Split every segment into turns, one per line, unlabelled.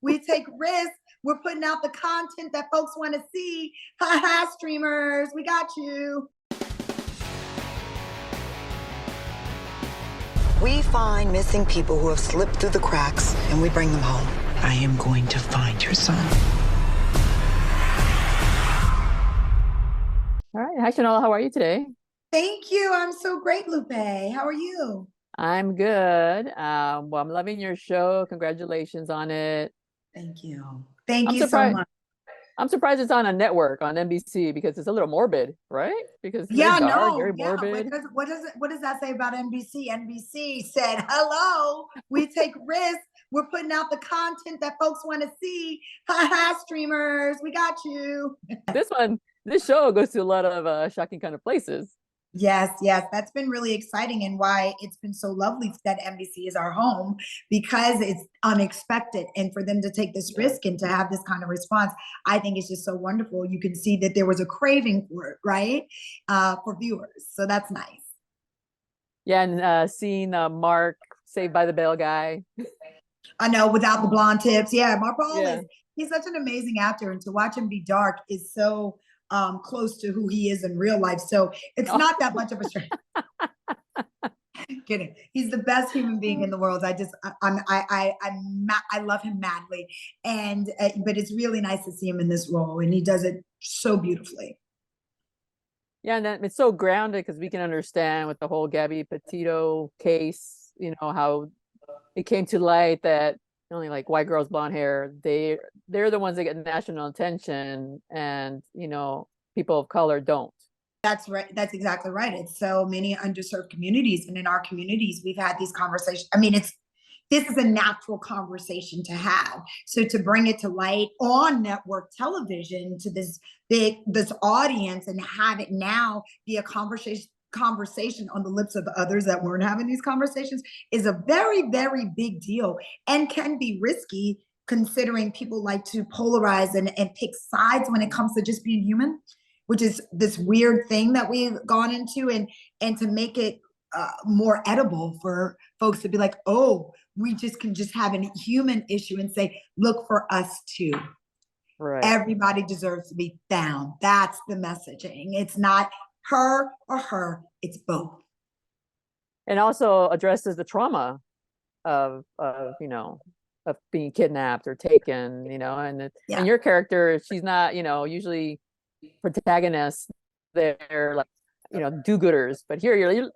We take risks. We're putting out the content that folks want to see. Ha ha, streamers, we got you.
We find missing people who have slipped through the cracks, and we bring them home.
I am going to find your son.
All right. Hi, Shanola. How are you today?
Thank you. I'm so great, Lupe. How are you?
I'm good. Well, I'm loving your show. Congratulations on it.
Thank you. Thank you so much.
I'm surprised it's on a network on NBC because it's a little morbid, right? Because it's
yeah,
very dark,
no,
very
yeah.
morbid.
What does that say about NBC? NBC said, "Hello, we take risks. We're putting out the content that folks want to see. Ha ha, streamers, we got you."
This show goes to a lot of shocking kind of places.
Yes, that's been really exciting, and why it's been so lovely that NBC is our home, because it's unexpected, and for them to take this risk and to have this kind of response, I think it's just so wonderful. You can see that there was a craving for it, right, for viewers, so that's nice.
Yeah, and seeing Mark, Saved by the Bell guy.
I know, without the blonde tips. Yeah, Mark Paul he's such an amazing actor, and to watch him be dark is so close to who he is in real life. So it's not that much of a stretch. Kidding. He's the best human being in the world. I love him madly. And, but it's really nice to see him in this role, and he does it so beautifully.
Yeah, and then it's so grounded because we can understand with the whole Gabby Petito case, you know, how it came to light that only like white girls, blonde hair, they're the ones that get national attention, and you know, people of color don't.
That's right. That's exactly right. It's so many underserved communities, and in our communities, we've had these conversations. I mean, this is a natural conversation to have. So to bring it to light on network television to this audience, and have it now be a conversation on the lips of others that weren't having these conversations, is a very, very big deal, and can be risky, considering people like to polarize and pick sides when it comes to just being human, which is this weird thing that we've gone into, and to make it more edible for folks to be like, oh, we can just have a human issue and say, look for us too. Right. Everybody deserves to be found. That's the messaging. It's not her or her, it's both.
And also addresses the trauma of you know, of being kidnapped or taken, you know, and your character, she's not, you know, usually protagonists, they're like, you know, do-gooders, but here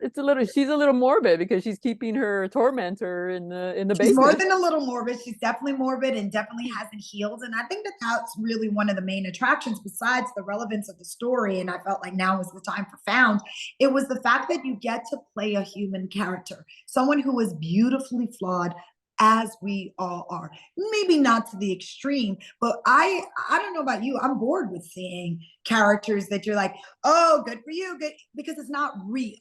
she's a little morbid because she's keeping her tormentor in the basement.
She's more than a little morbid. She's definitely morbid, and definitely hasn't healed. And I think that's really one of the main attractions, besides the relevance of the story. And I felt like now was the time for Found. It was the fact that you get to play a human character, someone who is beautifully flawed, as we all are. Maybe not to the extreme, but I don't know about you, I'm bored with seeing characters that you're like, oh, good for you, good, because it's not real.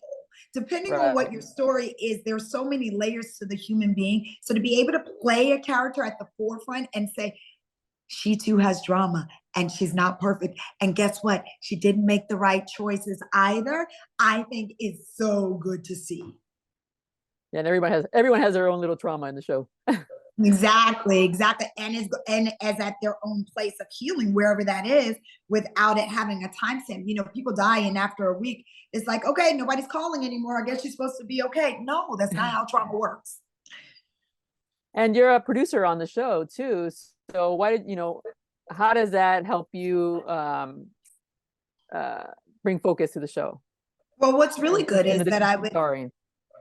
Depending on what your story is, there's so many layers to the human being. So to be able to play a character at the forefront and say, she too has drama, and she's not perfect, and guess what? She didn't make the right choices either, I think is so good to see.
Yeah, and everyone has their own little trauma in the show.
Exactly. And as at their own place of healing, wherever that is, without it having a timestamp. You know, people die, and after a week, it's like, okay, nobody's calling anymore, I guess she's supposed to be okay. No, that's not how trauma works.
And you're a producer on the show too. So how does that help you bring focus to the show?
Well, what's really good is that I would
starring.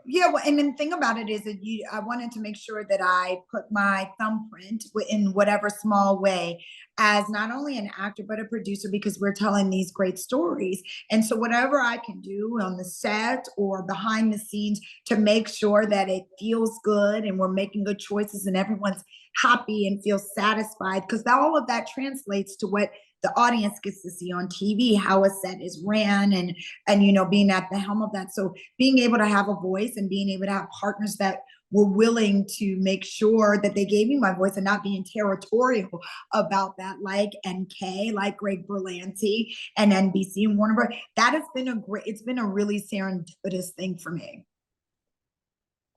Yeah, well, and then the thing about it is that I wanted to make sure that I put my thumbprint in whatever small way, as not only an actor, but a producer, because we're telling these great stories. And so whatever I can do on the set or behind the scenes to make sure that it feels good and we're making good choices and everyone's happy and feels satisfied, because all of that translates to what the audience gets to see on TV, how a set is ran, and you know, being at the helm of that. So being able to have a voice and being able to have partners that were willing to make sure that they gave me my voice and not being territorial about that, like NK, like Greg Berlanti and NBC and Warner Bros. That has been it's been a really serendipitous thing for me.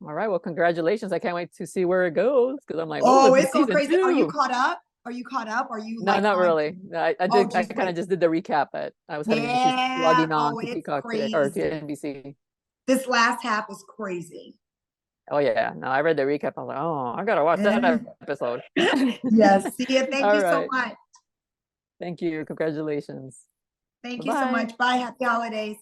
All right. Well, congratulations. I can't wait to see where it goes because I'm like,
Oh,
it's
it's so
season
crazy. Are you
2.
caught up? Are you caught up? Are you
No,
like
not
on?
really. No, I
Oh,
did. I
just
kind
wait.
of just did the recap, but I was having issues
Yeah.
logging on
Oh,
to
it's
Peacock or to
crazy.
NBC.
This last half is crazy.
Oh yeah. No, I read the recap. I was like, oh, I gotta watch that episode.
Yes. See you. Thank
All
you so
right.
much.
Thank you. Congratulations.
Thank you so
Bye-bye.
much. Bye. Happy holidays.